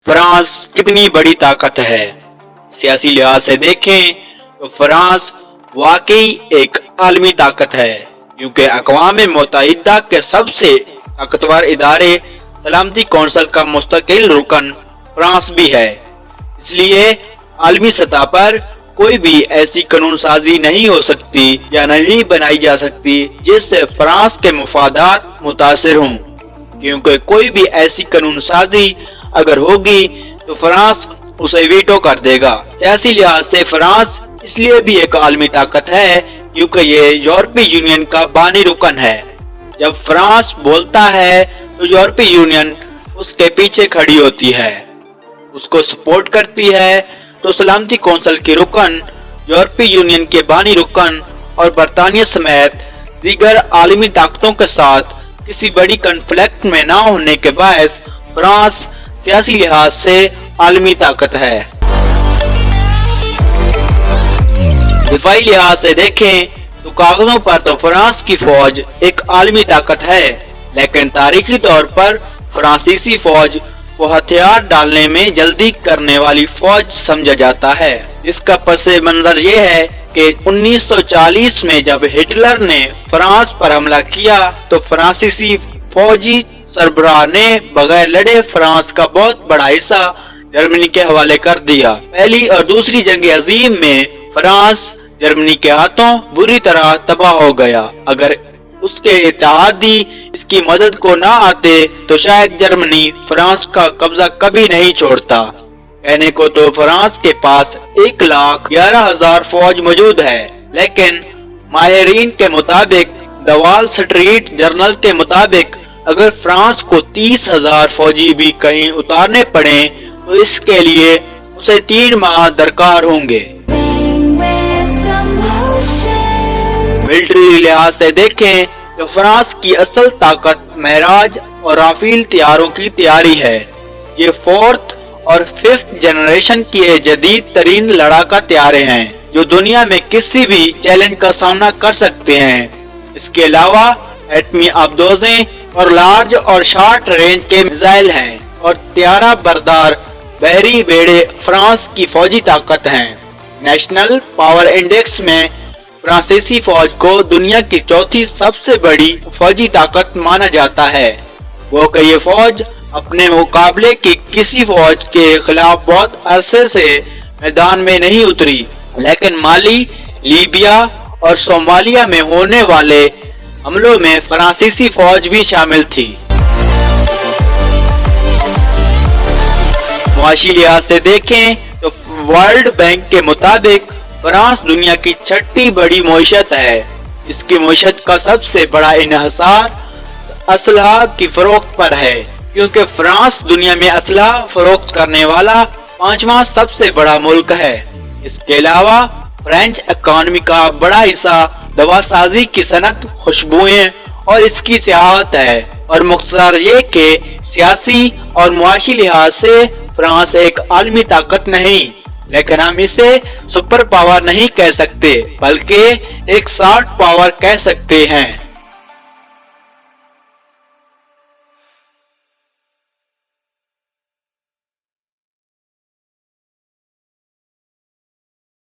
France کتنی بڑی طاقت ہے۔ سیاسی لحاظ سے دیکھیں تو فرانس واقعی ایک عالمی طاقت ہے، کیونکہ اقوام متحدہ کے سب سے طاقتور ادارے سلامتی کونسل کا مستقل رکن فرانس بھی ہے۔ اس لیے عالمی سطح پر کوئی بھی ایسی قانون سازی نہیں ہو سکتی یا نہیں بنائی جا سکتی جس سے فرانس کے مفادات متاثر ہوں، کیونکہ کوئی بھی ایسی قانون سازی اگر ہوگی تو فرانس اسے ویٹو کر دے گا۔ سیاسی لحاظ سے فرانس اس لیے بھی ایک عالمی طاقت ہے کیونکہ یہ یورپی یونین کا بانی رکن ہے۔ جب فرانس بولتا ہے تو یورپی یونین اس کے پیچھے کھڑی ہوتی ہے، اس کو سپورٹ کرتی ہے۔ تو سلامتی کونسل کے رکن، یورپی یونین کے بانی رکن اور برطانیہ سمیت دیگر عالمی طاقتوں کے ساتھ کسی بڑی کنفلکٹ میں نہ ہونے کے باعث فرانس سیاسی لحاظ سے عالمی طاقت ہے۔ دفاعی لحاظ سے دیکھیں تو کاغذوں پر تو فرانس کی فوج ایک عالمی طاقت ہے، لیکن تاریخی طور پر فرانسیسی فوج کو ہتھیار ڈالنے میں جلدی کرنے والی فوج سمجھا جاتا ہے۔ اس کا پس منظر یہ ہے کہ 1940 میں جب ہٹلر نے فرانس پر حملہ کیا تو فرانسیسی فوجی سربراہ نے بغیر لڑے فرانس کا بہت بڑا حصہ جرمنی کے حوالے کر دیا۔ پہلی اور دوسری جنگ عظیم میں فرانس جرمنی کے ہاتھوں بری طرح تباہ ہو گیا۔ اگر اس کے اتحادی اس کی مدد کو نہ آتے تو شاید جرمنی فرانس کا قبضہ کبھی نہیں چھوڑتا۔ کہنے کو تو فرانس کے پاس 1,11,000 فوج موجود ہے، لیکن ماہرین کے مطابق دی وال سٹریٹ جرنل کے مطابق اگر فرانس کو 30,000 فوجی بھی کہیں اتارنے پڑیں تو اس کے لیے اسے 3 ماہ درکار ہوں گے۔ ملٹری لحاظ سے دیکھیں تو فرانس کی اصل طاقت معراج اور رافیل طیاروں کی تیاری ہے۔ یہ 4th اور 5th جنریشن کی جدید ترین لڑاکا طیارے ہیں جو دنیا میں کسی بھی چیلنج کا سامنا کر سکتے ہیں۔ اس کے علاوہ ایٹمی آبدوزیں اور لارج اور شارٹ رینج کے میزائل ہیں اور طیارہ بردار بحری بیڑے فرانس کی فوجی طاقت ہیں۔ نیشنل پاور انڈیکس میں فرانسیسی فوج کو دنیا کی 4تھی سب سے بڑی فوجی طاقت مانا جاتا ہے۔ وہ کہ یہ فوج اپنے مقابلے کی کسی فوج کے خلاف بہت عرصے سے میدان میں نہیں اتری، لیکن مالی، لیبیا اور صومالیہ میں ہونے والے حملوں میں فرانسیسی فوج بھی شامل تھی۔ معاشی لحاظ سے دیکھیں تو ورلڈ بینک کے مطابق فرانس دنیا کی 6ٹھی بڑی معیشت ہے۔ اس کی معیشت کا سب سے بڑا انحصار اسلحہ کی فروخت پر ہے، کیونکہ فرانس دنیا میں اسلحہ فروخت کرنے والا 5واں سب سے بڑا ملک ہے۔ اس کے علاوہ فرینچ اکانومی کا بڑا حصہ دوا سازی کی صنعت، خوشبوئیں اور اس کی سیاحت ہے، اور مختصر یہ کہ سیاسی اور معاشی لحاظ سے فرانس ایک عالمی طاقت نہیں، لیکن ہم اسے سپر پاور نہیں کہہ سکتے بلکہ ایک سافٹ پاور کہہ سکتے ہیں۔